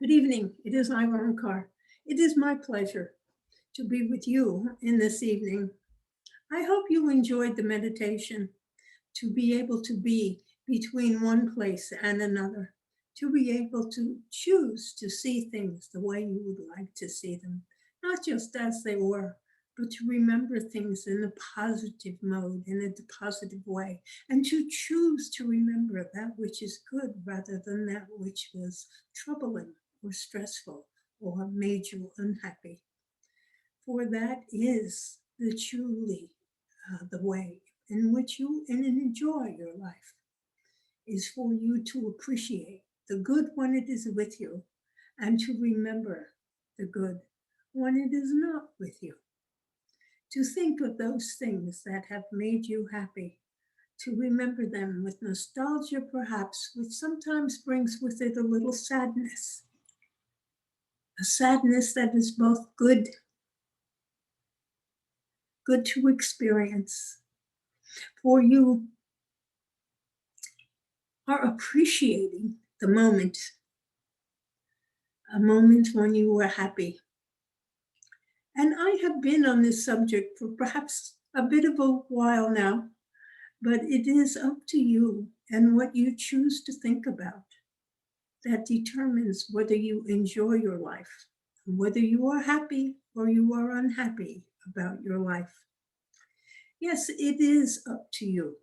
Good evening. It is Ivan Carr. It is my pleasure to be with you in this evening. I hope you enjoyed the meditation to be able to be between one place and another, to be able to choose to see things the way you would like to see them, not just as they were, but to remember things in a positive mode, in a positive way, and to choose to remember that which is good rather than that which was troubling or stressful or made you unhappy. For that is the truly the way in which you and enjoy your life is for you to appreciate the good when it is with you and to remember the good when it is not with you. To think of those things that have made you happy, to remember them with nostalgia perhaps, which sometimes brings with it a little sadness. A sadness that is both good to experience. For you are appreciating the moment, a moment when you were happy. And I have been on this subject for perhaps a bit of a while now, but it is up to you and what you choose to think about that determines whether you enjoy your life, whether you are happy or you are unhappy about your life. Yes, it is up to you.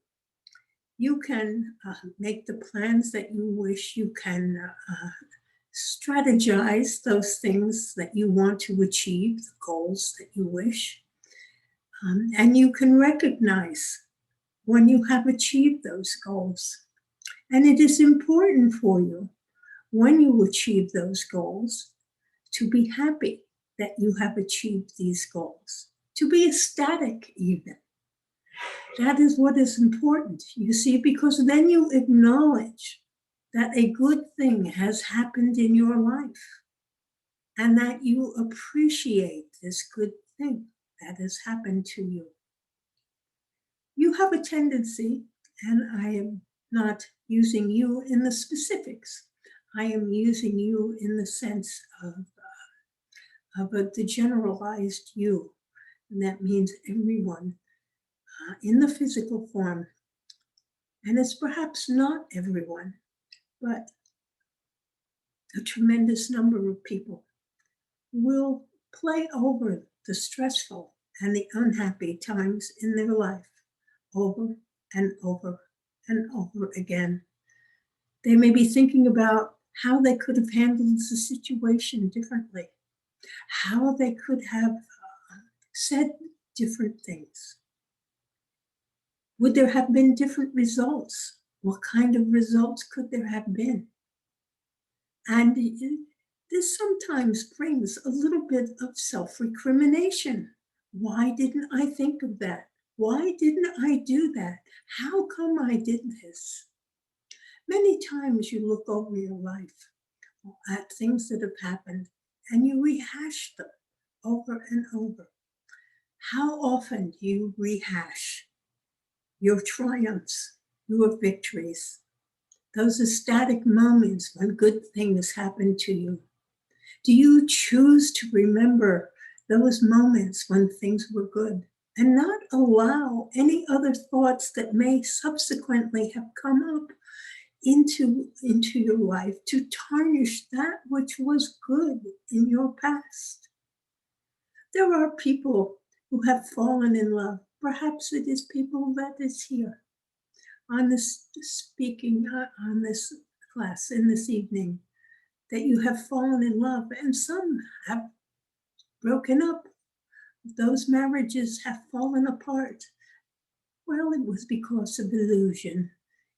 You can make the plans that you wish. You can strategize those things that you want to achieve, the goals that you wish. And you can recognize when you have achieved those goals. And it is important for you when you achieve those goals to be happy that you have achieved these goals, to be ecstatic even. That is what is important, you see, because then you acknowledge that a good thing has happened in your life and that you appreciate this good thing that has happened to you. You have a tendency, and I am not using you in the specifics, I am using you in the sense of the generalized you, and that means everyone in the physical form. And it's perhaps not everyone, but a tremendous number of people will play over the stressful and the unhappy times in their life over and over and over again. They may be thinking about how they could have handled the situation differently, how they could have said different things. Would there have been different results? What kind of results could there have been? And this sometimes brings a little bit of self-recrimination. Why didn't I think of that? Why didn't I do that? How come I did this? Many times you look over your life at things that have happened and you rehash them over and over. How often do you rehash your triumphs, your victories, those ecstatic moments when good things happen to you? Do you choose to remember those moments when things were good and not allow any other thoughts that may subsequently have come up into your life to tarnish that which was good in your past? There are people who have fallen in love. Perhaps it is people that is here on this speaking on this class in this evening, that you have fallen in love, and some have broken up. Those marriages have fallen apart. Well, it was because of illusion.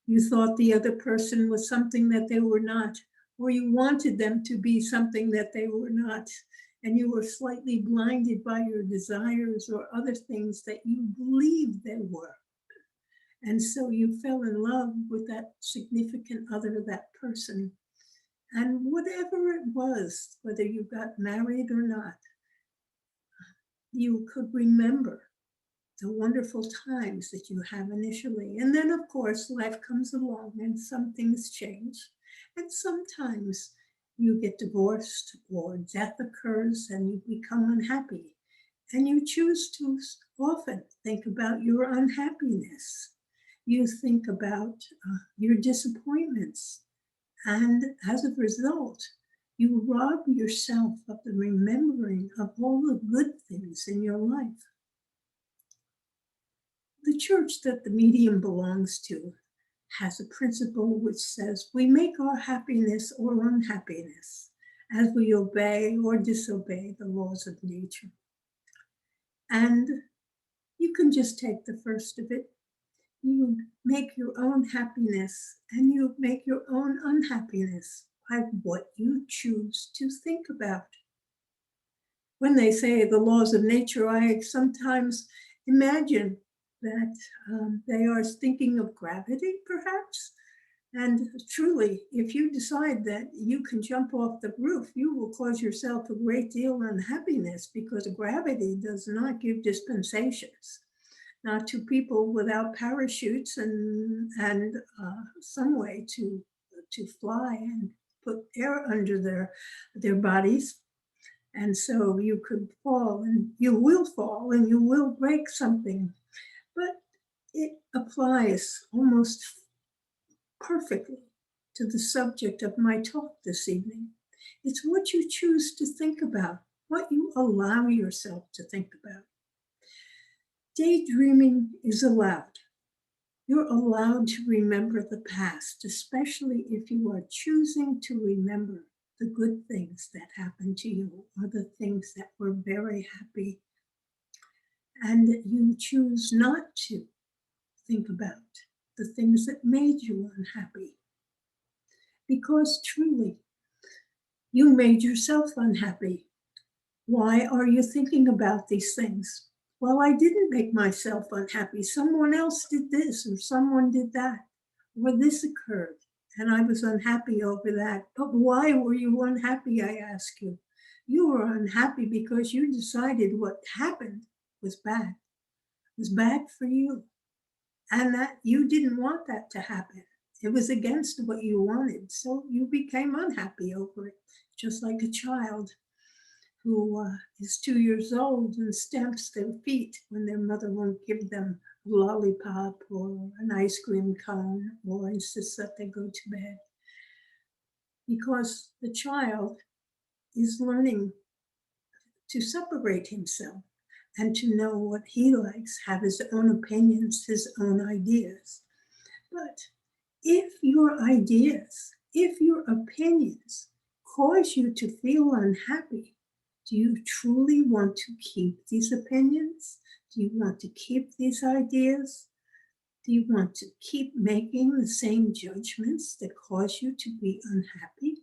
You thought the other person was something that they were not, or you wanted them to be something that they were not, and you were slightly blinded by your desires or other things that you believed they were. And so you fell in love with that significant other, that person. And whatever it was, whether you got married or not, you could remember the wonderful times that you have initially. And then, of course, life comes along and some things change. And sometimes you get divorced or death occurs and you become unhappy. And you choose to often think about your unhappiness. You think about your disappointments. And as a result, you rob yourself of the remembering of all the good things in your life. The church that the medium belongs to has a principle which says we make our happiness or unhappiness as we obey or disobey the laws of nature. And you can just take the first of it. You make your own happiness and you make your own unhappiness by what you choose to think about. When they say the laws of nature, I sometimes imagine that they are thinking of gravity, perhaps. And truly, if you decide that you can jump off the roof, you will cause yourself a great deal of unhappiness because gravity does not give dispensations. Not to people without parachutes and some way to fly and put air under their bodies. And so you could fall and you will break something. But it applies almost perfectly to the subject of my talk this evening. It's what you choose to think about, what you allow yourself to think about. Daydreaming is allowed. You're allowed to remember the past, especially if you are choosing to remember the good things that happened to you or the things that were very happy. And you choose not to think about the things that made you unhappy. Because truly, you made yourself unhappy. Why are you thinking about these things? Well, I didn't make myself unhappy. Someone else did this, or someone did that, or this occurred, and I was unhappy over that. But why were you unhappy, I ask you? You were unhappy because you decided what happened was bad, was bad for you, and that you didn't want that to happen. It was against what you wanted, so you became unhappy over it, just like a child who is 2 years old and stamps their feet when their mother won't give them a lollipop or an ice cream cone or insists that they go to bed. Because the child is learning to separate himself and to know what he likes, have his own opinions, his own ideas. But if your ideas, if your opinions cause you to feel unhappy, do you truly want to keep these opinions? Do you want to keep these ideas? Do you want to keep making the same judgments that cause you to be unhappy?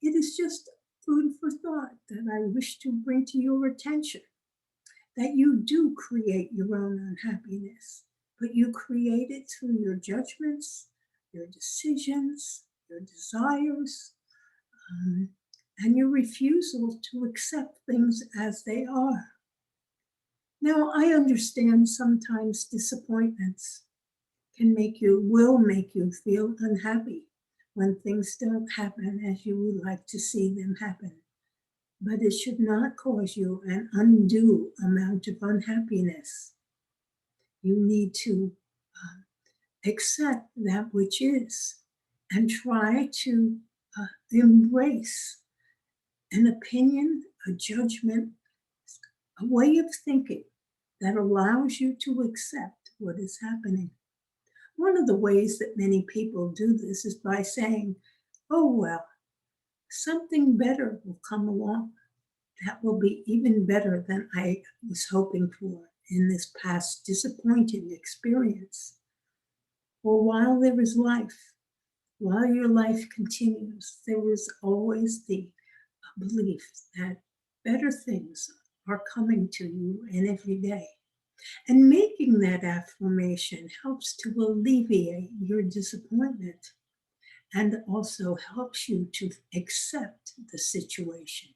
It is just food for thought that I wish to bring to your attention, that you do create your own unhappiness, but you create it through your judgments, your decisions, your desires, and your refusal to accept things as they are. Now, I understand sometimes disappointments will make you feel unhappy when things don't happen as you would like to see them happen. But it should not cause you an undue amount of unhappiness. You need to accept that which is and try to embrace an opinion, a judgment, a way of thinking that allows you to accept what is happening. One of the ways that many people do this is by saying, oh, well, something better will come along that will be even better than I was hoping for in this past disappointing experience. Or while there is life, while your life continues, there is always the belief that better things are coming to you in every day. And making that affirmation helps to alleviate your disappointment and also helps you to accept the situation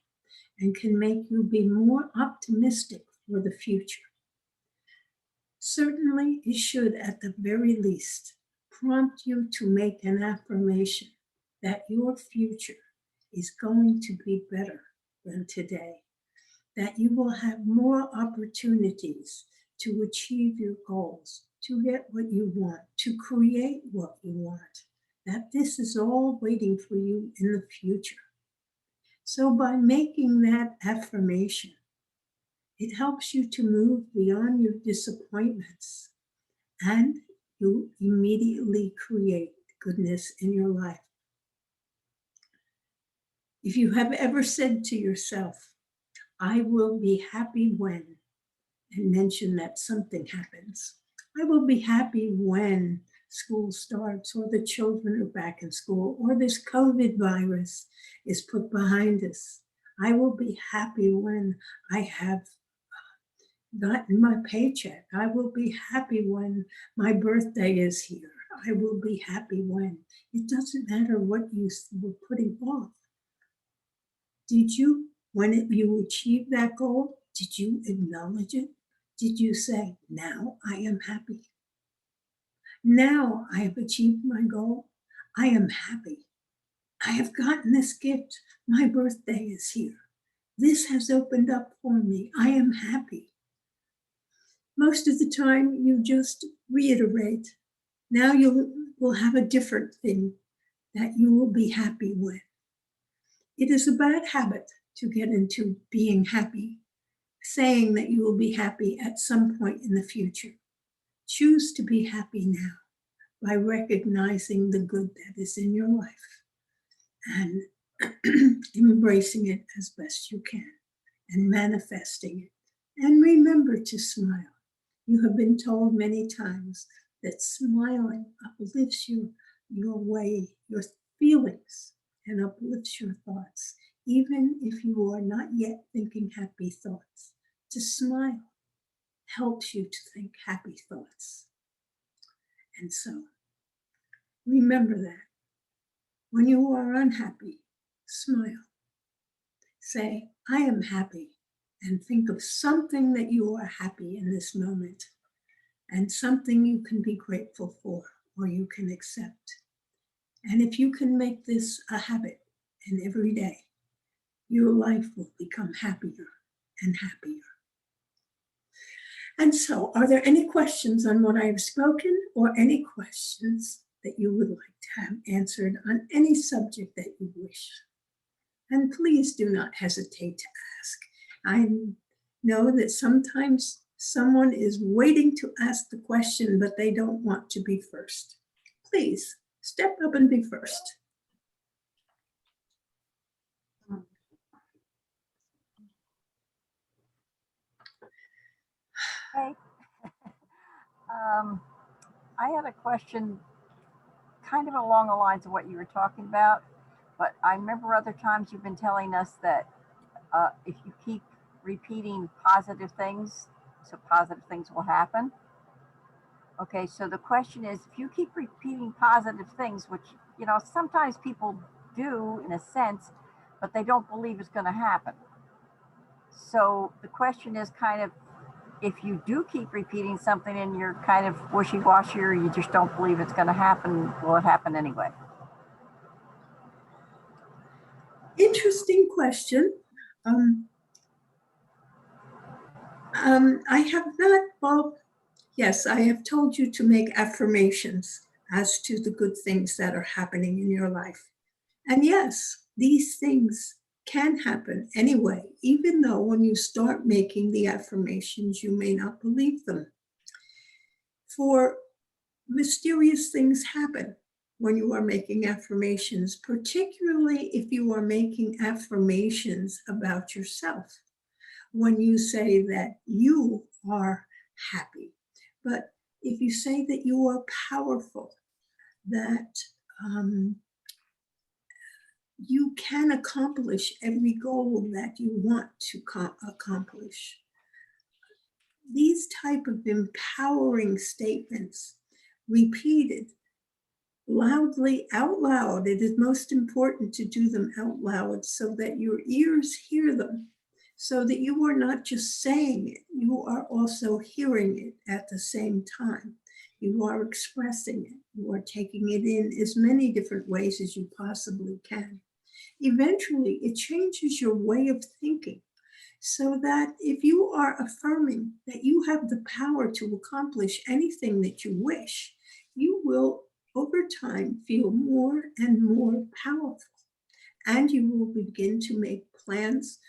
and can make you be more optimistic for the future. Certainly, it should, at the very least, prompt you to make an affirmation that your future is going to be better than today, that you will have more opportunities to achieve your goals, to get what you want, to create what you want, that this is all waiting for you in the future. So by making that affirmation, it helps you to move beyond your disappointments, and you immediately create goodness in your life. If you have ever said to yourself, I will be happy when, and mention that something happens. I will be happy when school starts, or the children are back in school, or this COVID virus is put behind us. I will be happy when I have gotten my paycheck. I will be happy when my birthday is here. I will be happy when. It doesn't matter what you were putting off. Did you, when you achieved that goal, did you acknowledge it? Did you say, now I am happy? Now I have achieved my goal. I am happy. I have gotten this gift. My birthday is here. This has opened up for me. I am happy. Most of the time, you just reiterate. Now you will have a different thing that you will be happy with. It is a bad habit to get into being happy, saying that you will be happy at some point in the future. Choose to be happy now by recognizing the good that is in your life and embracing it as best you can and manifesting it. And remember to smile. You have been told many times that smiling uplifts your way, your feelings, and uplifts your thoughts, even if you are not yet thinking happy thoughts. To smile helps you to think happy thoughts. And so, remember that. When you are unhappy, smile. Say, I am happy, and think of something that you are happy in this moment, and something you can be grateful for or you can accept. And if you can make this a habit and every day, your life will become happier and happier. And so, are there any questions on what I have spoken, or any questions that you would like to have answered on any subject that you wish? And please do not hesitate to ask. I know that sometimes someone is waiting to ask the question, but they don't want to be first. Please step up and be first. Hey, I had a question kind of along the lines of what you were talking about, but I remember other times you've been telling us that if you keep repeating positive things, so positive things will happen. Okay, so the question is, if you keep repeating positive things, which, you know, sometimes people do in a sense, but they don't believe it's going to happen. So the question is kind of, if you do keep repeating something and you're kind of wishy-washy or you just don't believe it's going to happen, will it happen anyway? Interesting question. I have not, well, yes, I have told you to make affirmations as to the good things that are happening in your life. And yes, these things can happen anyway, even though when you start making the affirmations, you may not believe them. For mysterious things happen when you are making affirmations, particularly if you are making affirmations about yourself. When you say that you are happy, but if you say that you are powerful, that you can accomplish every goal that you want to accomplish. These type of empowering statements, repeated loudly out loud. It is most important to do them out loud so that your ears hear them, so that you are not just saying it, you are also hearing it at the same time. You are expressing it. You are taking it in as many different ways as you possibly can. eventually it changes your way of thinking. So that if you are affirming that you have the power to accomplish anything that you wish, you will over time feel more and more powerful. And you will begin to make plans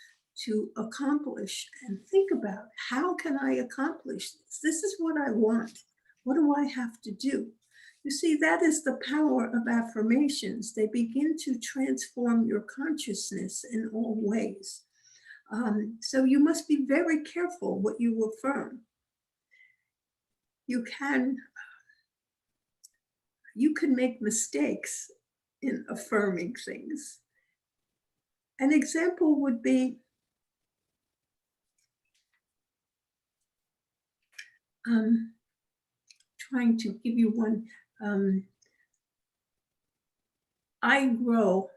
to accomplish and think about, how can I accomplish this? This is what I want. What do I have to do? You see, that is the power of affirmations. They begin to transform your consciousness in all ways. So you must be very careful what you affirm. You can make mistakes in affirming things. An example would be, trying to give you one, I grow,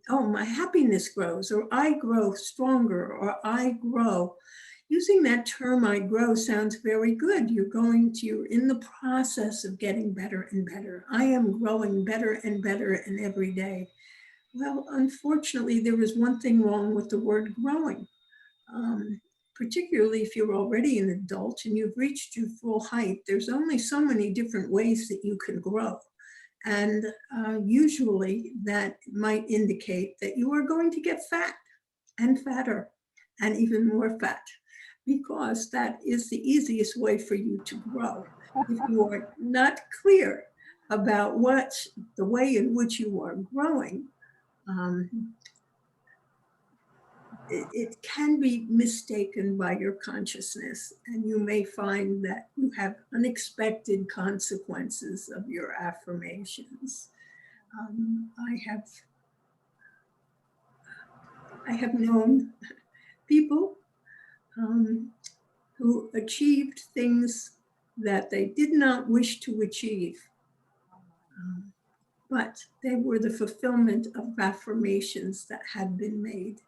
my happiness grows, or I grow stronger, or I grow. Using that term, I grow, sounds very good. You're in the process of getting better and better. I am growing better and better in every day. Well, unfortunately, there is one thing wrong with the word growing, particularly if you're already an adult and you've reached your full height. There's only so many different ways that you can grow. And usually that might indicate that you are going to get fat and fatter and even more fat, because that is the easiest way for you to grow. If you are not clear about the way in which you are growing, it can be mistaken by your consciousness, and you may find that you have unexpected consequences of your affirmations. I have known people who achieved things that they did not wish to achieve, but they were the fulfillment of affirmations that had been made.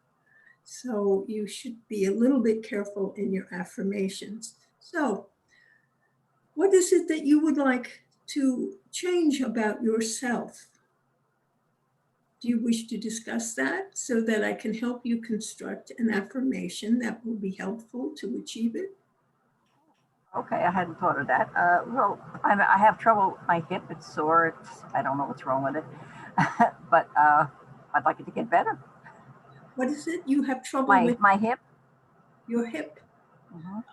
So you should be a little bit careful in your affirmations. So what is it that you would like to change about yourself? Do you wish to discuss that so that I can help you construct an affirmation that will be helpful to achieve it? Okay, I hadn't thought of that. Well, I have trouble with my hip. It's sore. I don't know what's wrong with it, but I'd like it to get better. What is it? You have trouble with my hip? Your hip? Mhm.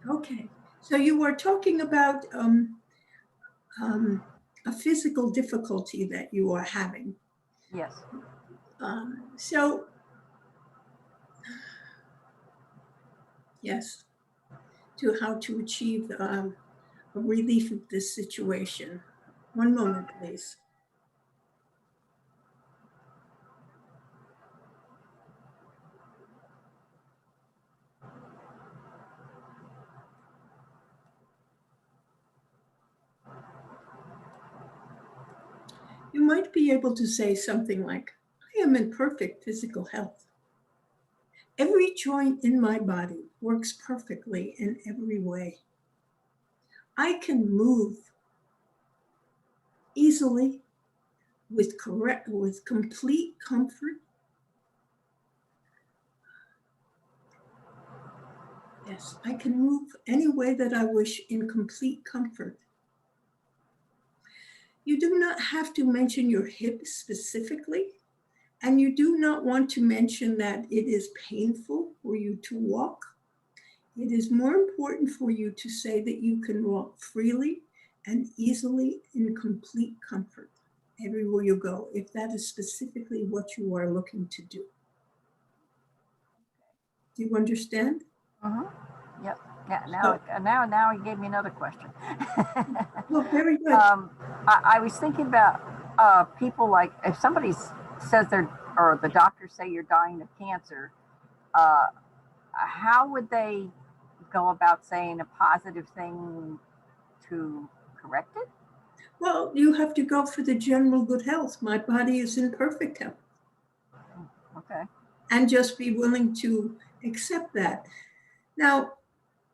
Okay. So you were talking about a physical difficulty that you are having. Yes. So, yes, to how to achieve a relief of this situation. One moment, please. You might be able to say something like, I am in perfect physical health. Every joint in my body works perfectly in every way. I can move easily with complete comfort. Yes, I can move any way that I wish in complete comfort. You do not have to mention your hip specifically, and you do not want to mention that it is painful for you to walk. It is more important for you to say that you can walk freely and easily in complete comfort everywhere you go, if that is specifically what you are looking to do. Do you understand? Mm-hmm. Yep. Yeah. Now you gave me another question. Well, very good. I was thinking about people, like if somebody says or the doctors say you're dying of cancer, how would they go about saying a positive thing to correct it? Well, you have to go for the general good health. My body is in perfect health. Okay. And just be willing to accept that. Now,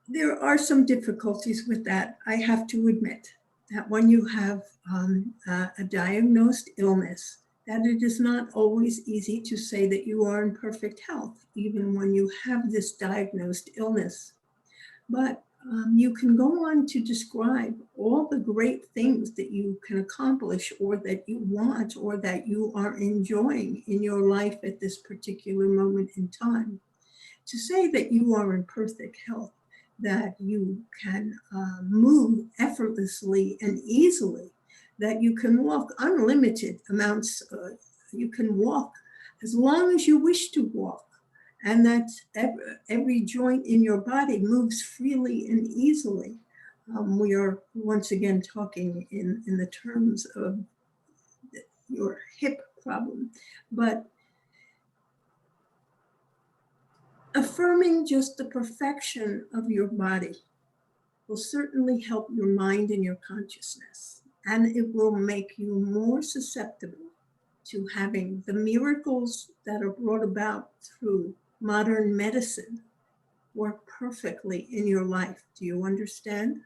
there are some difficulties with that, I have to admit, that when you have a diagnosed illness that it is not always easy to say that you are in perfect health, even when you have this diagnosed illness. But you can go on to describe all the great things that you can accomplish or that you want or that you are enjoying in your life at this particular moment in time. To say that you are in perfect health, that you can move effortlessly and easily, that you can walk unlimited amounts, you can walk as long as you wish to walk, and that every joint in your body moves freely and easily. We are once again talking in the terms of your hip problem, but affirming just the perfection of your body will certainly help your mind and your consciousness, and it will make you more susceptible to having the miracles that are brought about through modern medicine work perfectly in your life. Do you understand?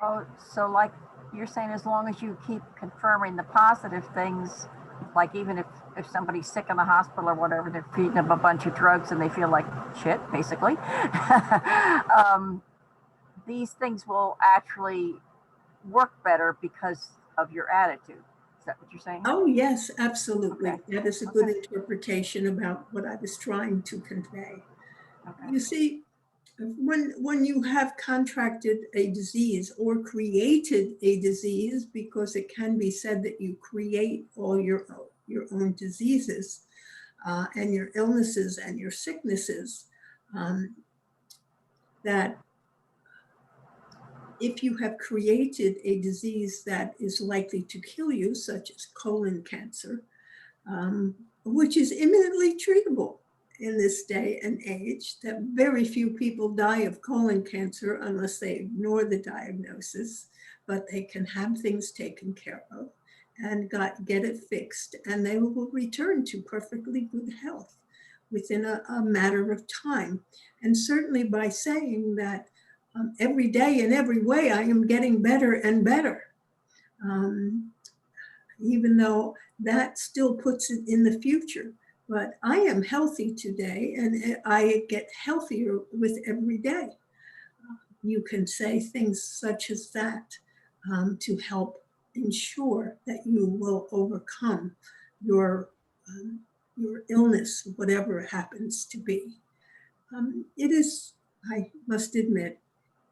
Oh, so like you're saying, as long as you keep confirming the positive things, like even if somebody's sick in the hospital or whatever, they're feeding them a bunch of drugs and they feel like shit, basically. These things will actually work better because of your attitude. Is that what you're saying? Oh, yes, absolutely. Okay. That is a good interpretation about what I was trying to convey. Okay. You see, when you have contracted a disease or created a disease, because it can be said that you create all your own diseases and your illnesses and your sicknesses, that if you have created a disease that is likely to kill you, such as colon cancer, which is imminently treatable in this day and age, that very few people die of colon cancer unless they ignore the diagnosis, but they can have things taken care of and get it fixed, and they will return to perfectly good health within a matter of time. And certainly by saying that every day in every way I am getting better and better, even though that still puts it in the future. But I am healthy today and I get healthier with every day. You can say things such as that to help ensure that you will overcome your, your illness, whatever it happens to be. It is, I must admit,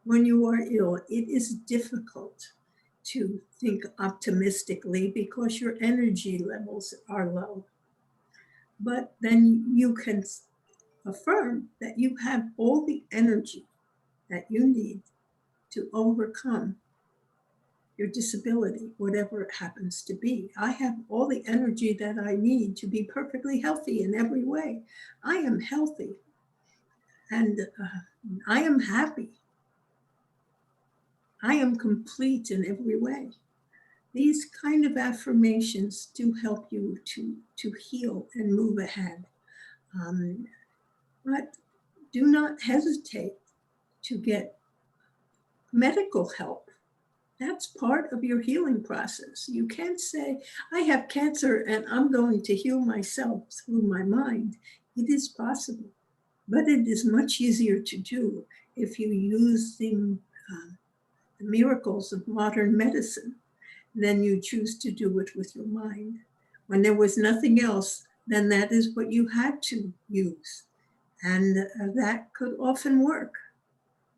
when you are ill, it is difficult to think optimistically because your energy levels are low. But then you can affirm that you have all the energy that you need to overcome your disability, whatever it happens to be. I have all the energy that I need to be perfectly healthy in every way. I am healthy and I am happy. I am complete in every way. These kind of affirmations do help you to heal and move ahead. But do not hesitate to get medical help. That's part of your healing process. You can't say, I have cancer and I'm going to heal myself through my mind. It is possible, but it is much easier to do if you use the miracles of modern medicine. Then you choose to do it with your mind. When there was nothing else, then that is what you had to use. And that could often work,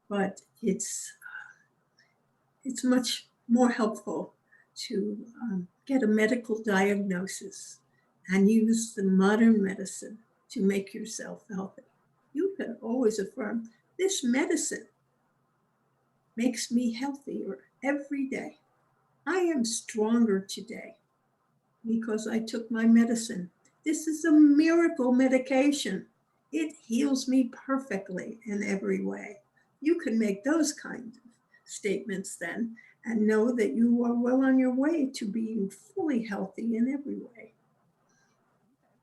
but it's much more helpful to get a medical diagnosis and use the modern medicine to make yourself healthy. You can always affirm, this medicine makes me healthier every day. I am stronger today because I took my medicine. This is a miracle medication. It heals me perfectly in every way. You can make those kinds of statements then and know that you are well on your way to being fully healthy in every way.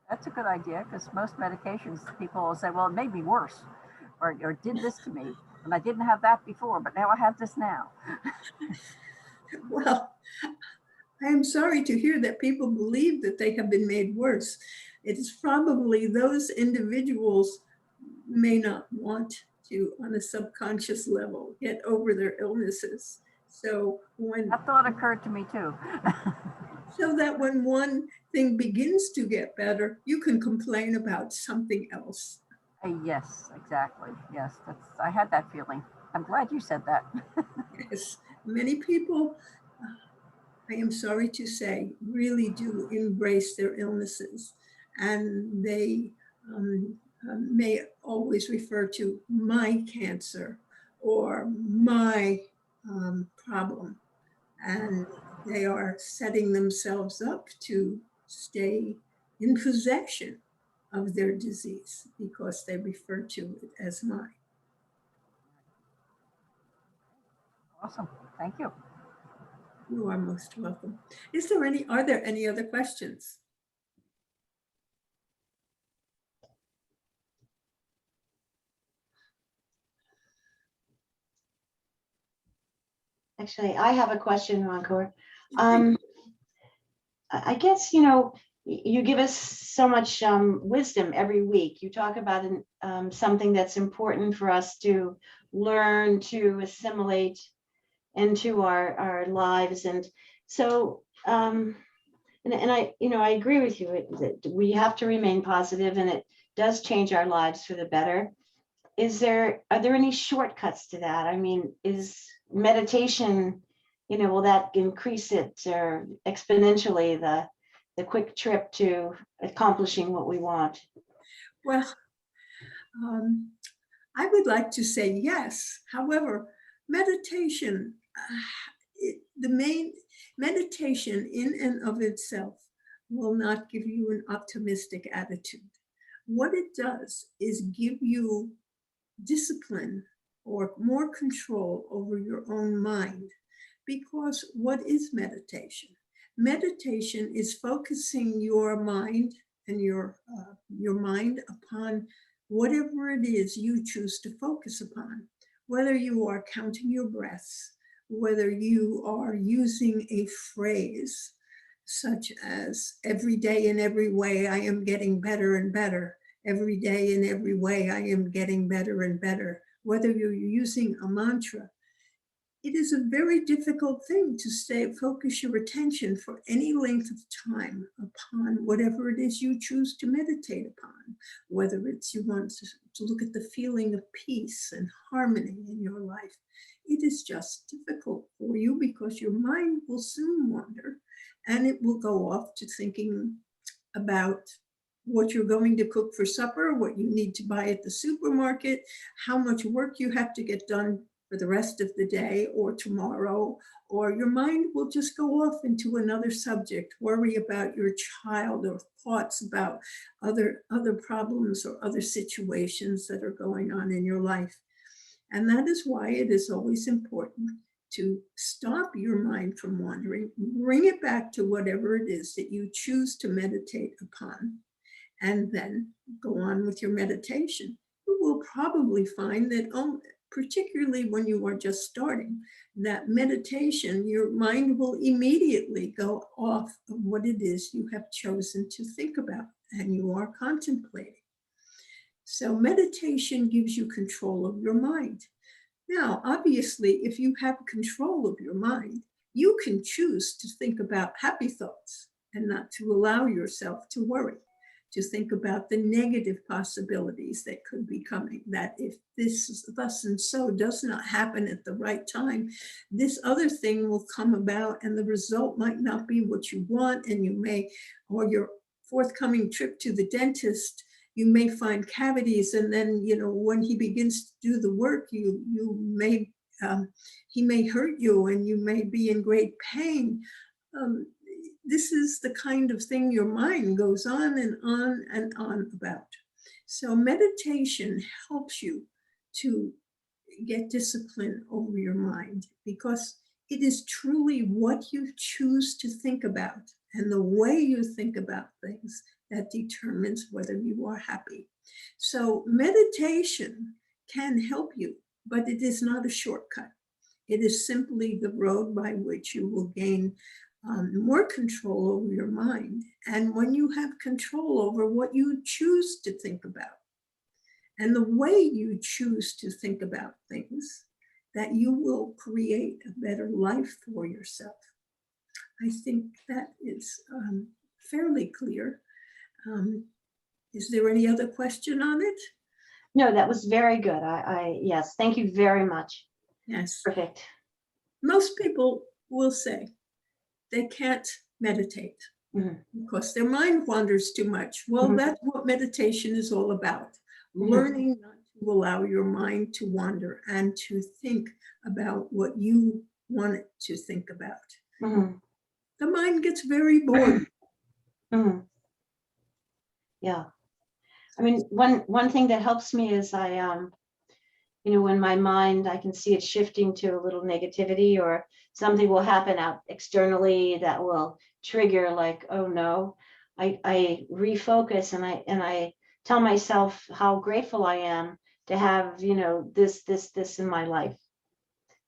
That's a good idea because most medications, people will say, well, it made me worse or did this to me. And I didn't have that before, but now I have this now. Well, I am sorry to hear that people believe that they have been made worse. It is probably those individuals may not want to, on a subconscious level, get over their illnesses. So when That thought occurred to me too. so that when one thing begins to get better, you can complain about something else. Yes, exactly. Yes, I had that feeling. I'm glad you said that. Yes, many people, I am sorry to say, really do embrace their illnesses, and they may always refer to my cancer or my problem, and they are setting themselves up to stay in possession of their disease because they refer to it as mine. Awesome. Thank you. You are most welcome. Are there any other questions? Actually, I have a question, Roncourt. I guess, you know, you give us so much wisdom every week. You talk about something that's important for us to learn, to assimilate into our lives. And so, and I, you know, I agree with you that we have to remain positive, and it does change our lives for the better. Are there any shortcuts to that? I mean, is meditation, you know, will that increase it or exponentially the quick trip to accomplishing what we want? Well, I would like to say yes. However, meditation, the main meditation in and of itself will not give you an optimistic attitude. What it does is give you discipline or more control over your own mind. Because what is meditation? Meditation is focusing your mind and your mind upon whatever it is you choose to focus upon, whether you are counting your breaths, whether you are using a phrase such as every day in every way I am getting better and better, every day in every way I am getting better and better, whether you're using a mantra. It is a very difficult thing to focus your attention for any length of time upon whatever it is you choose to meditate upon, whether it's you want to look at the feeling of peace and harmony in your life. It is just difficult for you because your mind will soon wander and it will go off to thinking about what you're going to cook for supper, what you need to buy at the supermarket, how much work you have to get done for the rest of the day or tomorrow, or your mind will just go off into another subject, worry about your child or thoughts about other problems or other situations that are going on in your life. And that is why it is always important to stop your mind from wandering, bring it back to whatever it is that you choose to meditate upon, and then go on with your meditation. You will probably find that, particularly when you are just starting, that meditation, your mind will immediately go off of what it is you have chosen to think about and you are contemplating. So meditation gives you control of your mind. Now, obviously, if you have control of your mind, you can choose to think about happy thoughts and not to allow yourself to worry, to think about the negative possibilities that could be coming, that if this thus and so does not happen at the right time, this other thing will come about and the result might not be what you want, and you may, or your forthcoming trip to the dentist, you may find cavities, and then, you know, when he begins to do the work, he may hurt you and you may be in great pain. This is the kind of thing your mind goes on and on and on about. So meditation helps you to get discipline over your mind, because it is truly what you choose to think about and the way you think about things that determines whether you are happy. So meditation can help you, but it is not a shortcut. It is simply the road by which you will gain more control over your mind. And when you have control over what you choose to think about and the way you choose to think about things, that you will create a better life for yourself. I think that is fairly clear. Is there any other question on it? No, that was very good. Yes, thank you very much. Yes. Perfect. Most people will say they can't meditate Mhm. because their mind wanders too much. Well, Mhm. that's what meditation is all about. Mhm. Learning not to allow your mind to wander and to think about what you want it to think about. Mhm. The mind gets very bored. Mhm. Yeah. I mean, one thing that helps me is when my mind, I can see it shifting to a little negativity, or something will happen out externally that will trigger, like, oh no, I refocus, and I tell myself how grateful I am to have, this in my life.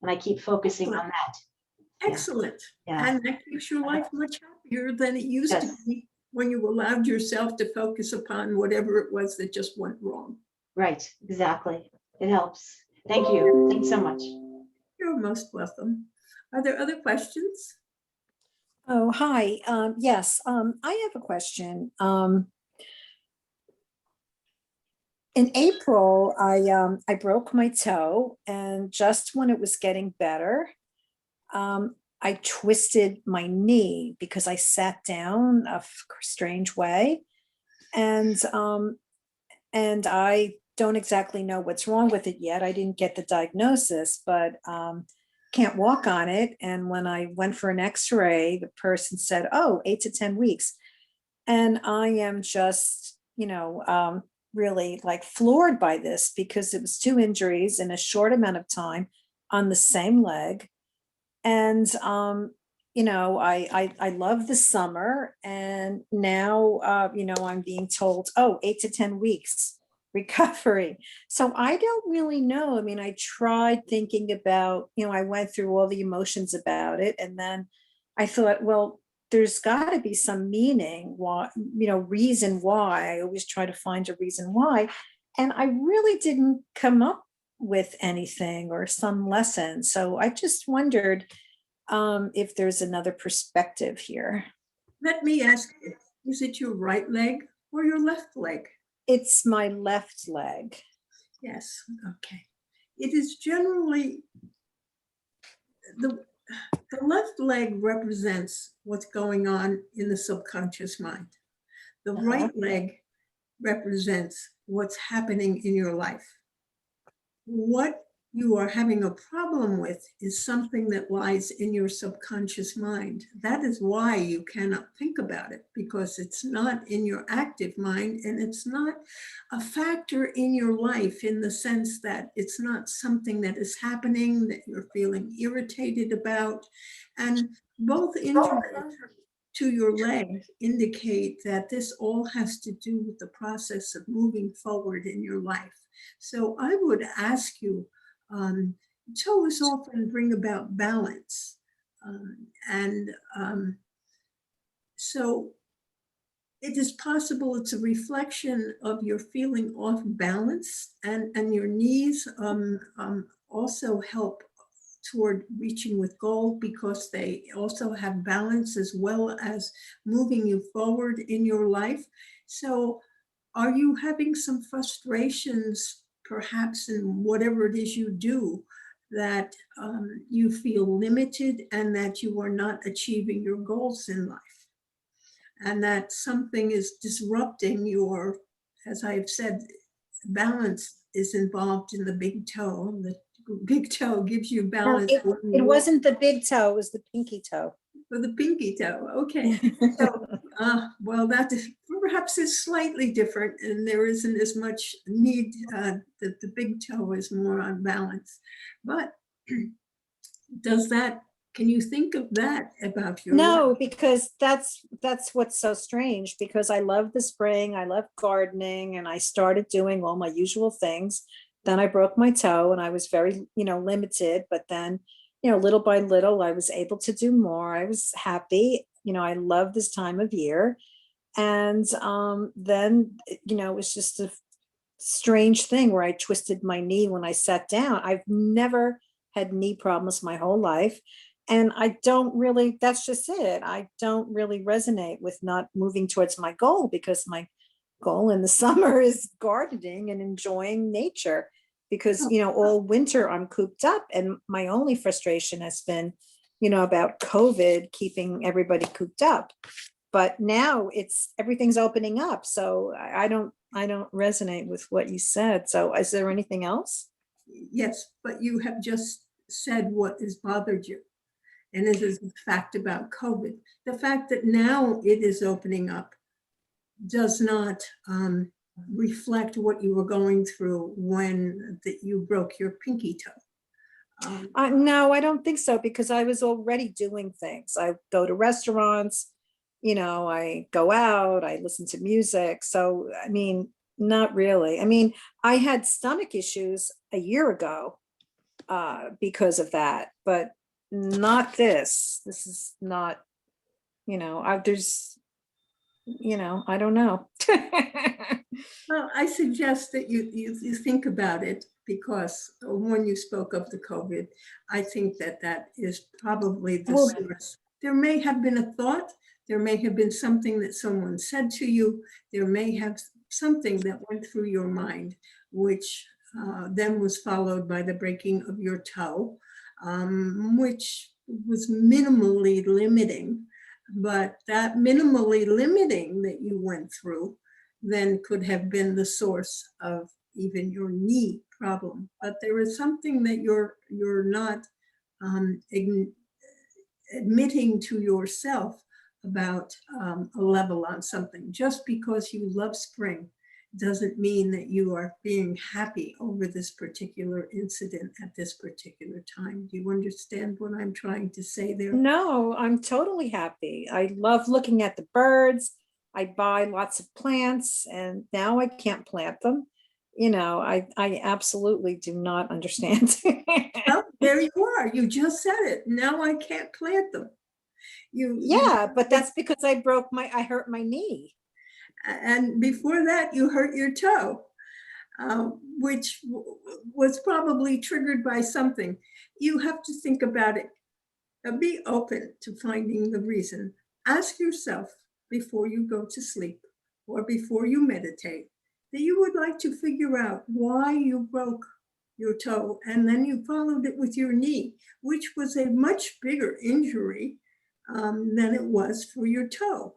And I keep focusing on Excellent. that. Excellent. Yeah. And that makes your life much happier than it used to Yes. be when you allowed yourself to focus upon whatever it was that just went wrong. Right. Exactly. It helps. Thank you. Thanks so much. You're most welcome. Are there other questions? Oh, hi. Yes, I have a question. In April, I broke my toe, and just when it was getting better, I twisted my knee because I sat down a strange way, and I don't exactly know what's wrong with it yet. I didn't get the diagnosis, but can't walk on it. And when I went for an X-ray, the person said, "Oh, 8 to 10 weeks." And I am just, really like floored by this because it was two injuries in a short amount of time on the same leg. And I love the summer, and now I'm being told, oh, 8 to 10 weeks recovery. So I don't really know. I mean, I tried thinking about, I went through all the emotions about it, and then I thought, well, there's got to be some meaning, why, reason why. I always try to find a reason why. And I really didn't come up with anything or some lesson. So I just wondered if there's another perspective here. Let me ask you, is it your right leg or your left leg? It's my left leg. Yes, okay. It is generally, the left leg represents what's going on in the subconscious mind. The right leg represents what's happening in your life. What you are having a problem with is something that lies in your subconscious mind. That is why you cannot think about it, because it's not in your active mind, and it's not a factor in your life in the sense that it's not something that is happening that you're feeling irritated about. And both injuries to your leg indicate that this all has to do with the process of moving forward in your life. So I would ask you, toes often bring about balance. So it is possible it's a reflection of your feeling off balance, and your knees also help toward reaching with goal because they also have balance as well as moving you forward in your life. So are you having some frustrations perhaps in whatever it is you do, that you feel limited and that you are not achieving your goals in life, and that something is disrupting your, as I've said, balance is involved in the big toe. The big toe gives you balance. It wasn't the big toe, it was the pinky toe. For the pinky toe, okay. So, well, that is, perhaps is slightly different, and there isn't as much need that the big toe is more on balance. But does that, can you think of that about your life? No, because that's what's so strange, because I love the spring, I love gardening, and I started doing all my usual things. Then I broke my toe and I was very, limited, but then little by little, I was able to do more. I was happy. I love this time of year. And then, it was just a strange thing where I twisted my knee when I sat down. I've never had knee problems my whole life. And I don't really, that's just it. I don't really resonate with not moving towards my goal, because my goal in the summer is gardening and enjoying nature, because, all winter I'm cooped up, and my only frustration has been, about COVID keeping everybody cooped up. But now everything's opening up. So I don't resonate with what you said. So is there anything else? Yes, but you have just said what has bothered you. And it is the fact about COVID. The fact that now it is opening up does not reflect what you were going through when you broke your pinky toe. No, I don't think so, because I was already doing things. I go to restaurants, I go out, I listen to music. So, I mean, not really. I mean, I had stomach issues a year ago because of that, but not this. This is not, I don't know. Well, I suggest that you think about it, because when you spoke of the COVID, I think that is probably the Well- source. There may have been a thought, there may have been something that someone said to you, there may have something that went through your mind, which then was followed by the breaking of your toe, which was minimally limiting. But that minimally limiting that you went through then could have been the source of even your knee problem. But there is something that you're not admitting to yourself about a level on something. Just because you love spring doesn't mean that you are being happy over this particular incident at this particular time. Do you understand what I'm trying to say there? No, I'm totally happy. I love looking at the birds. I buy lots of plants, and now I can't plant them. I absolutely do not understand. Well, there you are. You just said it. Now I can't plant them. Yeah, but that's because I hurt my knee. And before that, you hurt your toe, which was probably triggered by something. You have to think about it. Be open to finding the reason. Ask yourself before you go to sleep or before you meditate that you would like to figure out why you broke your toe, and then you followed it with your knee, which was a much bigger injury than it was for your toe.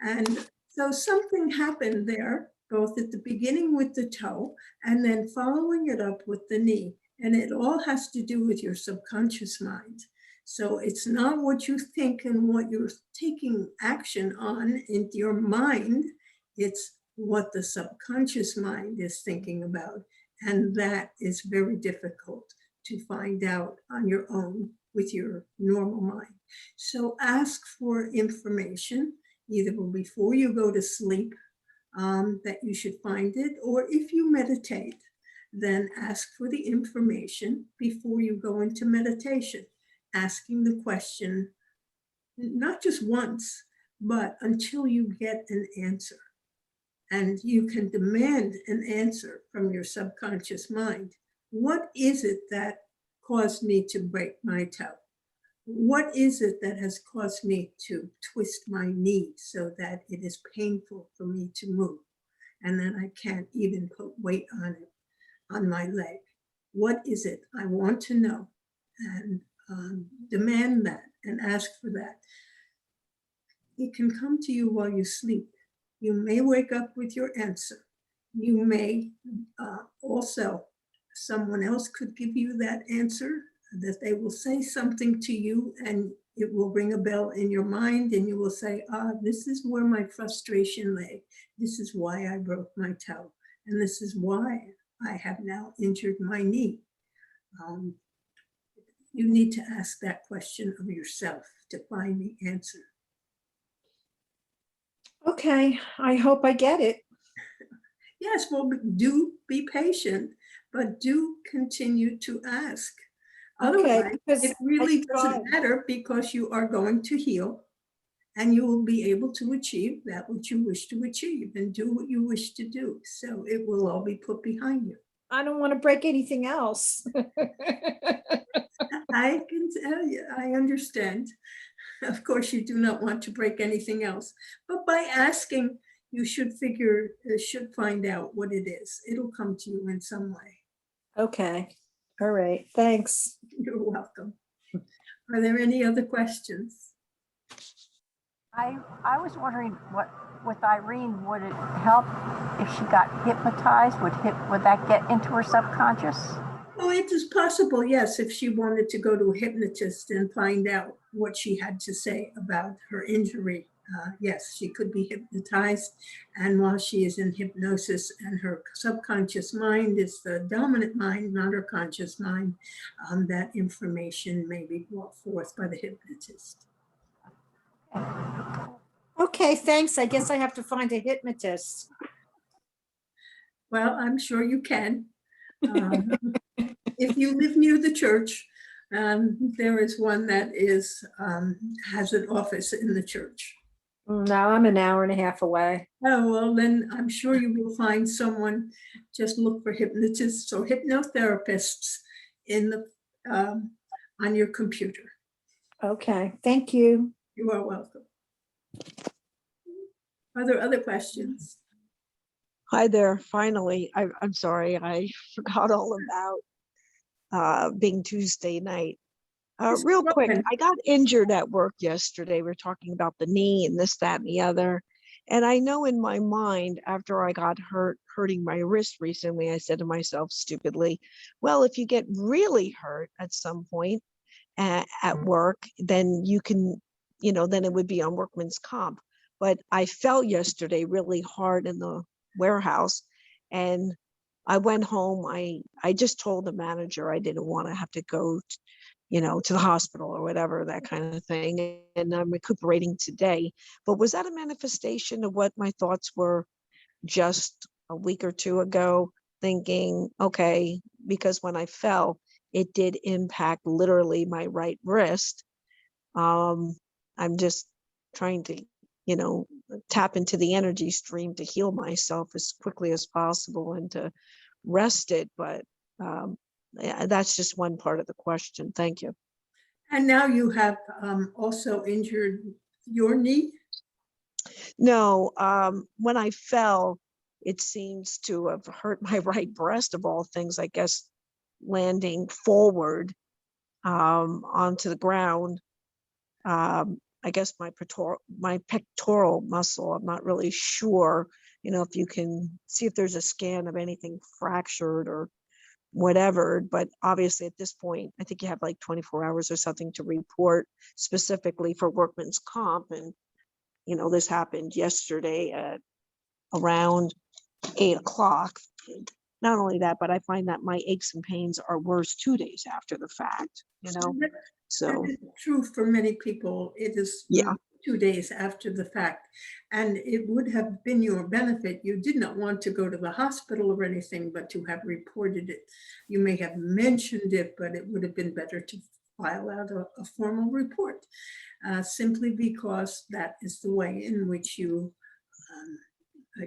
And so something happened there, both at the beginning with the toe and then following it up with the knee. And it all has to do with your subconscious mind. So it's not what you think and what you're taking action on in your mind. It's what the subconscious mind is thinking about. And that is very difficult to find out on your own with your normal mind. So ask for information, either before you go to sleep, that you should find it, or if you meditate, then ask for the information before you go into meditation, asking the question, not just once, but until you get an answer. And you can demand an answer from your subconscious mind. What is it that caused me to break my toe? What is it that has caused me to twist my knee so that it is painful for me to move, and then I can't even put weight on it, on my leg? What is it? I want to know, and demand that and ask for that. It can come to you while you sleep. You may wake up with your answer. You may also, someone else could give you that answer, that they will say something to you and it will ring a bell in your mind, and you will say, this is where my frustration lay. This is why I broke my toe. And this is why I have now injured my knee. You need to ask that question of yourself to find the answer. Okay, I hope I get it. Yes, well, do be patient, but do continue to ask. Okay, Otherwise, because it I really tried. doesn't matter because you are going to heal and you will be able to achieve that which you wish to achieve and do what you wish to do. So it will all be put behind you. I don't want to break anything else. I can tell you, I understand. Of course, you do not want to break anything else, but by asking, you should find out what it is. It'll come to you in some way. Okay, all right, thanks. You're welcome. Are there any other questions? I was wondering what with Irene, would it help if she got hypnotized? Would that get into her subconscious? Well, it is possible, yes, if she wanted to go to a hypnotist and find out what she had to say about her injury. Yes, she could be hypnotized. And while she is in hypnosis and her subconscious mind is the dominant mind, not her conscious mind, that information may be brought forth by the hypnotist. Okay, thanks. I guess I have to find a hypnotist. Well, I'm sure you can. If you live near the church, there is one that has an office in the church. No, I'm an hour and a half away. Oh, well, then I'm sure you will find someone. Just look for hypnotists or hypnotherapists on your computer. Okay, thank you. You are welcome. Are there other questions? Hi there. Finally, I'm sorry, I forgot all about being Tuesday night. Real quick, Okay. I got injured at work yesterday. We are talking about the knee and this, that, and the other. And I know in my mind, after I got hurting my wrist recently, I said to myself stupidly, well, if you get really hurt at some point at work, then you can, then it would be on workman's comp. But I fell yesterday really hard in the warehouse and I went home. I just told the manager I didn't want to have to go to the hospital or whatever, that kind of thing. And I'm recuperating today. But was that a manifestation of what my thoughts were just a week or two ago, thinking, okay, because when I fell, it did impact literally my right wrist. I'm just trying to, tap into the energy stream to heal myself as quickly as possible and to rest it. But that's just one part of the question. Thank you. And now you have also injured your knee? No, when I fell, it seems to have hurt my right breast of all things, I guess, landing forward onto the ground. I guess my pectoral muscle, I'm not really sure, if you can see if there's a scan of anything fractured or whatever, but obviously at this point, I think you have like 24 hours or something to report specifically for workman's comp. And, this happened yesterday at around 8 o'clock. Not only that, but I find that my aches and pains are worse 2 days after the fact, so. That is true for many people. It is Yeah. 2 days after the fact. And it would have been your benefit. You did not want to go to the hospital or anything, but to have reported it. You may have mentioned it, but it would have been better to file out a formal report, simply because that is the way in which you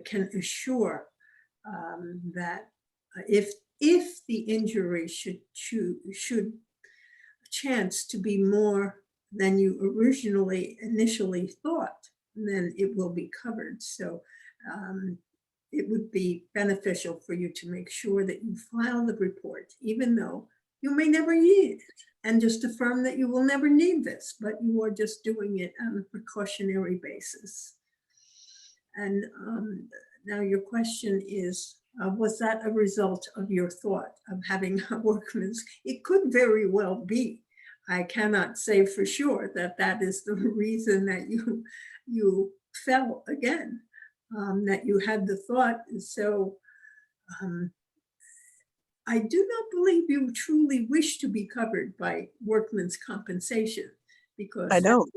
can assure that if the injury should chance to be more than you initially thought, then it will be covered. So it would be beneficial for you to make sure that you file the report, even though you may never need it, and just affirm that you will never need this, but you are just doing it on a precautionary basis. And now your question is, was that a result of your thought of having a workman's? It could very well be. I cannot say for sure that that is the reason that you fell again, that you had the thought. So I do not believe you truly wish to be covered by workman's compensation, because I don't.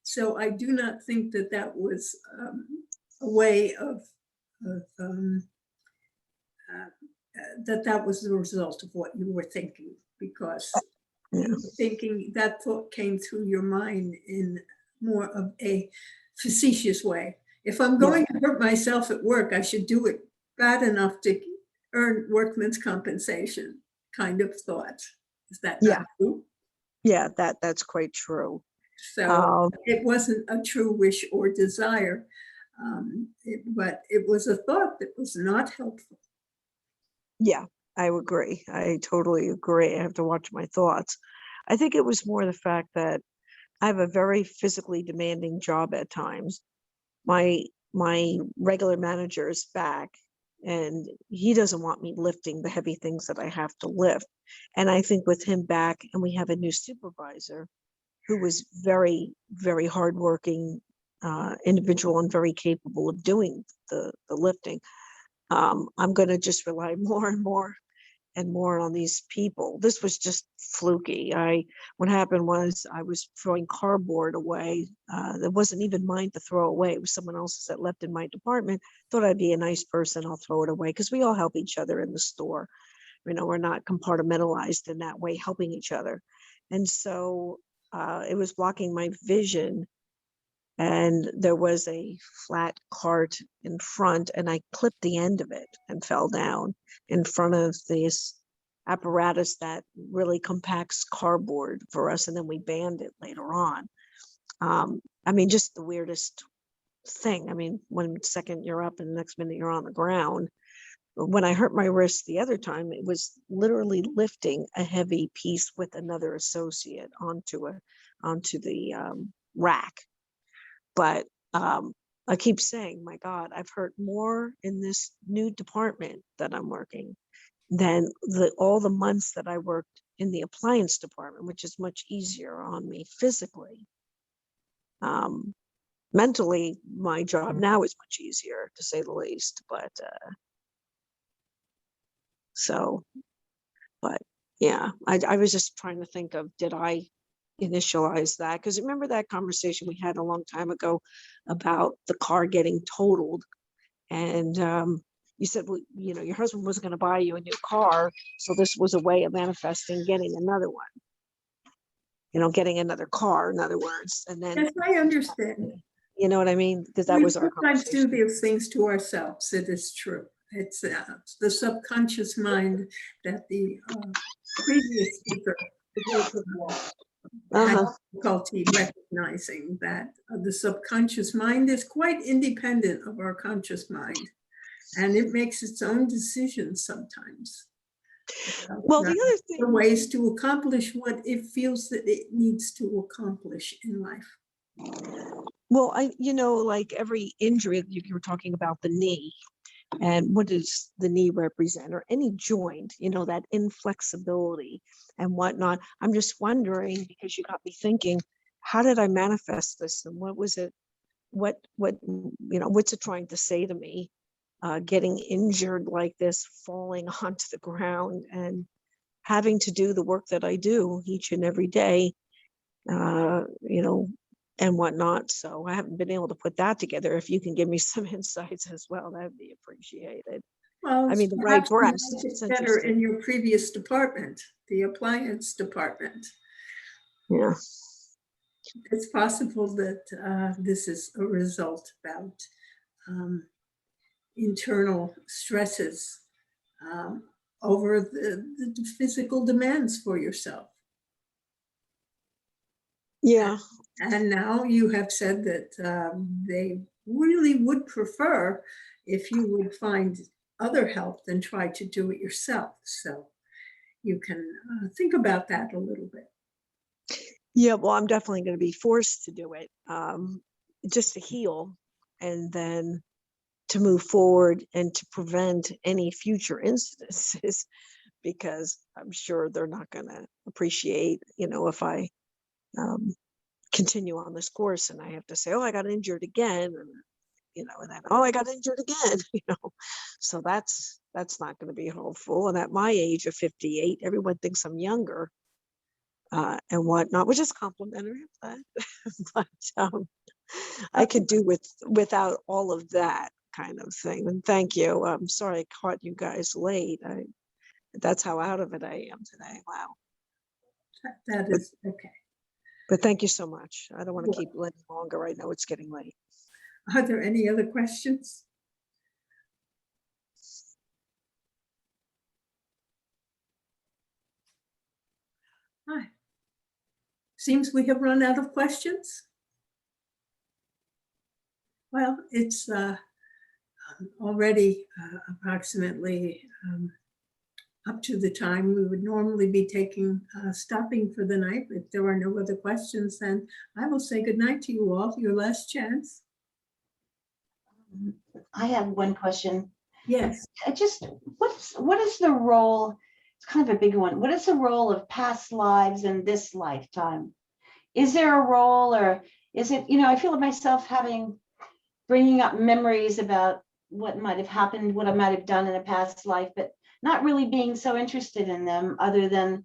So I do not think that that was a way of that was the result of what you were thinking. because Yeah. you're thinking that thought came through your mind in more of a facetious way. If I'm going to hurt myself at work, I should do it bad enough to earn workman's compensation kind of thought. Is that Yeah. not true? Yeah, that's quite true. So it wasn't a true wish or desire, but it was a thought that was not helpful. Yeah, I would agree. I totally agree. I have to watch my thoughts. I think it was more the fact that I have a very physically demanding job at times. My regular manager is back and he doesn't want me lifting the heavy things that I have to lift. And I think with him back and we have a new supervisor who was very, very hardworking individual and very capable of doing the lifting. I'm going to just rely more and more and more on these people. This was just fluky. What happened was I was throwing cardboard away. That wasn't even mine to throw away. It was someone else's that left in my department. Thought I'd be a nice person. I'll throw it away because we all help each other in the store. You know, we're not compartmentalized in that way, helping each other. And so it was blocking my vision. And there was a flat cart in front, and I clipped the end of it and fell down in front of this apparatus that really compacts cardboard for us, and then we banned it later on. I mean, just the weirdest thing. I mean, one second you're up and the next minute you're on the ground. When I hurt my wrist the other time, it was literally lifting a heavy piece with another associate onto the rack. But I keep saying, my God, I've hurt more in this new department that I'm working than all the months that I worked in the appliance department, which is much easier on me physically. Mentally, my job now is much easier, to say the least. But yeah, I was just trying to think of, did I initialize that? Because remember that conversation we had a long time ago about the car getting totaled, and you said, well, you know, your husband wasn't going to buy you a new car, so this was a way of manifesting getting another one, you know, getting another car, in other words. And then, Yes, I understand. you know what I mean? Because that We was our sometimes do conversation. these things to ourselves. It is true. It's the subconscious mind that the previous speaker had difficulty recognizing, that the subconscious mind is quite independent of our conscious mind, and it makes its own decisions sometimes. Well, the other The thing, ways to accomplish what it feels that it needs to accomplish in life. well, you know, like every injury, you were talking about the knee. And what does the knee represent, or any joint, you know, that inflexibility and whatnot? I'm just wondering, because you got me thinking, how did I manifest this? And what was it? What, you know, what's it trying to say to me? Getting injured like this, falling onto the ground and having to do the work that I do each and every day, you know, and whatnot. So I haven't been able to put that together. If you can give me some insights as well, that'd be appreciated. Well, I mean, the right perhaps you breast, might it's get better interesting. in your previous department, the appliance department. Yeah. It's possible that this is a result about internal stresses over the physical demands for yourself. Yeah. And now you have said that they really would prefer if you would find other help than try to do it yourself. So you can think about that a little bit. Yeah. Well, I'm definitely going to be forced to do it, just to heal and then to move forward and to prevent any future incidences, because I'm sure they're not going to appreciate, you know, if I continue on this course and I have to say, oh, I got injured again, and you know, and then, oh, I got injured again, you know. So that's not going to be helpful. And at my age of 58, everyone thinks I'm younger and whatnot, which is complimentary of that. But I could do without all of that kind of thing. And thank you. I'm sorry I caught you guys late. That's how out of it I am today. Wow. That is okay. But thank you so much. I don't want to Well- keep it any longer. I know it's getting late. Are there any other questions? Hi. Seems we have run out of questions. Well, it's already approximately up to the time we would normally be stopping for the night. If there are no other questions, then I will say good night to you all. Your last chance. I have one question. Yes. What is the role? It's kind of a big one. What is the role of past lives in this lifetime? Is there a role, or is it, I feel myself bringing up memories about what might have happened, what I might have done in a past life, but not really being so interested in them other than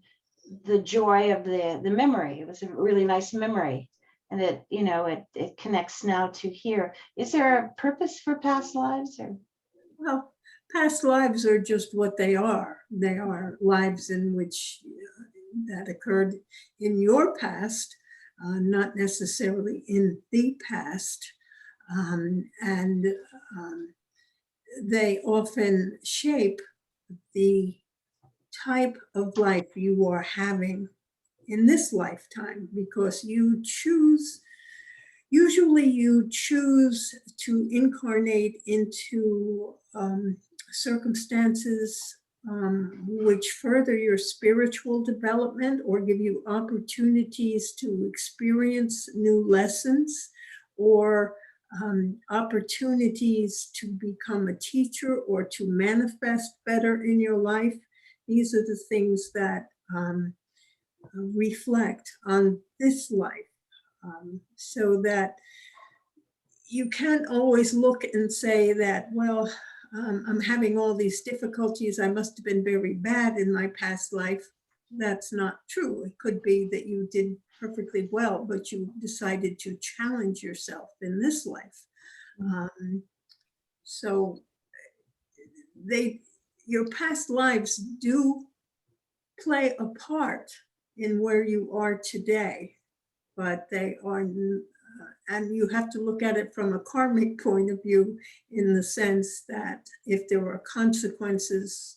the joy of the memory. It was a really nice memory. And it connects now to here. Is there a purpose for past lives, or? Well, past lives are just what they are. They are lives in which that occurred in your past, not necessarily in the past. And they often shape the type of life you are having in this lifetime, because usually you choose to incarnate into circumstances which further your spiritual development or give you opportunities to experience new lessons, or opportunities to become a teacher or to manifest better in your life. These are the things that reflect on this life. So that you can't always look and say that, well, I'm having all these difficulties. I must have been very bad in my past life. That's not true. It could be that you did perfectly well, but you decided to challenge yourself in this life. So your past lives do play a part in where you are today, but they are, and you have to look at it from a karmic point of view, in the sense that if there were consequences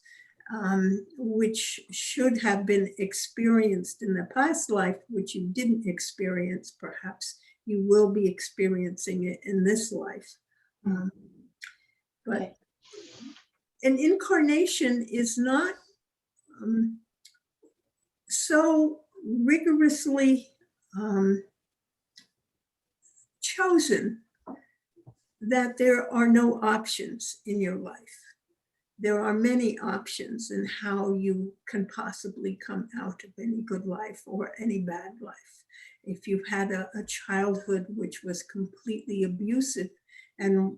which should have been experienced in the past life, which you didn't experience, perhaps you will be experiencing it in this life. But an incarnation is not so rigorously chosen that there are no options in your life. There are many options in how you can possibly come out of any good life or any bad life. If you've had a childhood which was completely abusive, and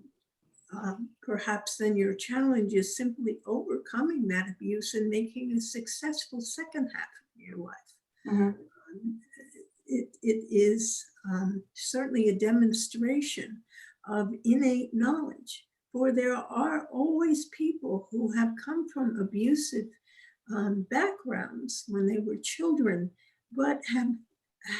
perhaps then your challenge is simply overcoming that abuse and making a successful second half of your life. Mm-hmm. It is certainly a demonstration of innate knowledge, for there are always people who have come from abusive backgrounds when they were children, but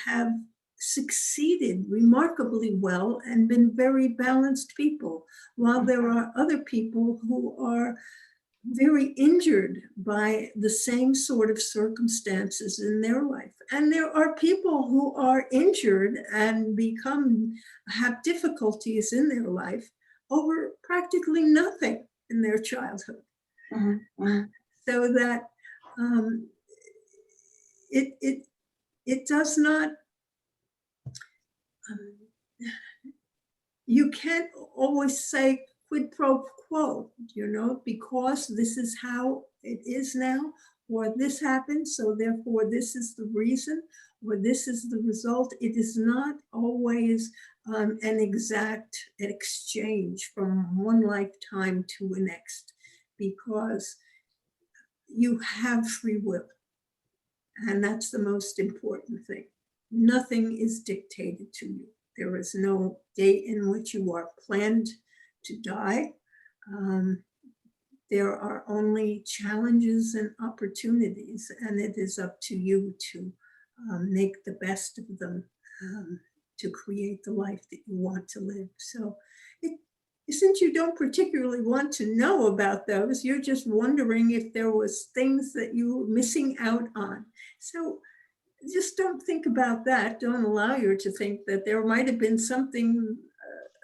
have succeeded remarkably well and been very balanced people, while there are other people who are very injured by the same sort of circumstances in their life. And there are people who are injured and have difficulties in their life over practically nothing in their childhood. Mm-hmm. So that it does not, you can't always say quid pro quo, because this is how it is now, or this happened, so therefore this is the reason, or this is the result. It is not always an exact exchange from one lifetime to the next, because you have free will. And that's the most important thing. Nothing is dictated to you. There is no date in which you are planned to die. There are only challenges and opportunities, and it is up to you to make the best of them to create the life that you want to live. So since you don't particularly want to know about those, you're just wondering if there was things that you were missing out on. So just don't think about that. Don't allow you to think that there might have been something,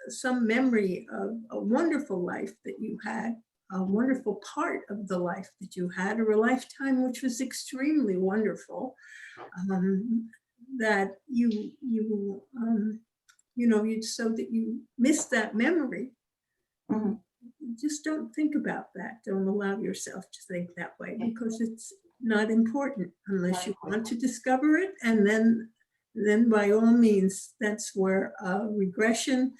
some memory of a wonderful life that you had, a wonderful part of the life that you had, or a lifetime which was extremely wonderful, that so that you missed that memory. Mhm. Just don't think about that. Don't allow yourself to think that way, because it's not important unless you want to discover it. And then by all means, that's where regression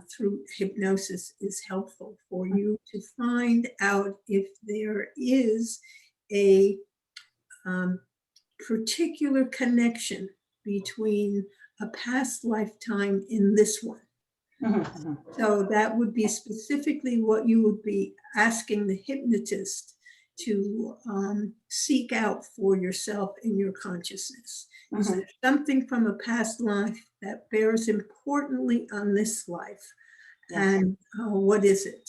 through hypnosis is helpful for you to find out if there is a particular connection between a past lifetime in this one. Mhm. So that would be specifically what you would be asking the hypnotist to seek out for yourself in your consciousness. Is there something from a past life that bears importantly on this life? Yes. And what is it?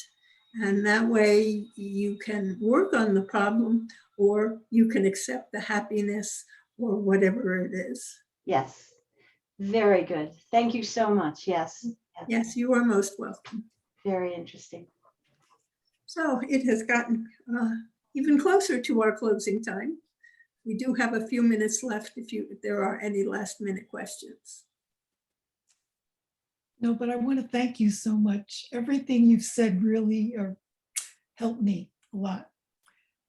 And that way you can work on the problem, or you can accept the happiness, or whatever it is. Yes. Very good. Thank you so much. Yes. Yes, you are most welcome. Very interesting. So it has gotten even closer to our closing time. We do have a few minutes left if there are any last minute questions. No, but I want to thank you so much. Everything you've said really helped me a lot.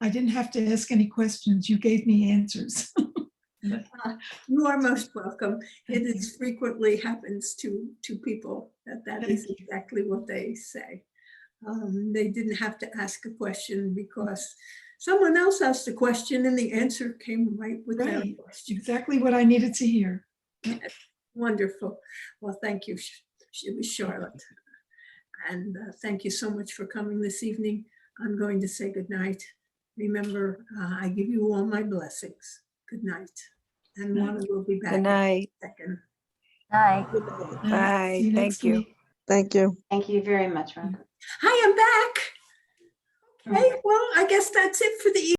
I didn't have to ask any questions. You gave me answers. You are most welcome. It is frequently happens to people that is Thank you. exactly what they say. They didn't have to ask a question because someone else asked a question and the answer came right with their Right, question. exactly what I needed to hear. Wonderful. Well, thank you, Charlotte. And thank you so much for coming this evening. I'm going to say good night. Remember, I give you all my blessings. Good night. And one will be back Good in a night. second. Night. Bye. See you Thank next you. week. Thank you. Thank you very much, Ron. Hi, I'm back. Okay, well, I guess that's it for the evening.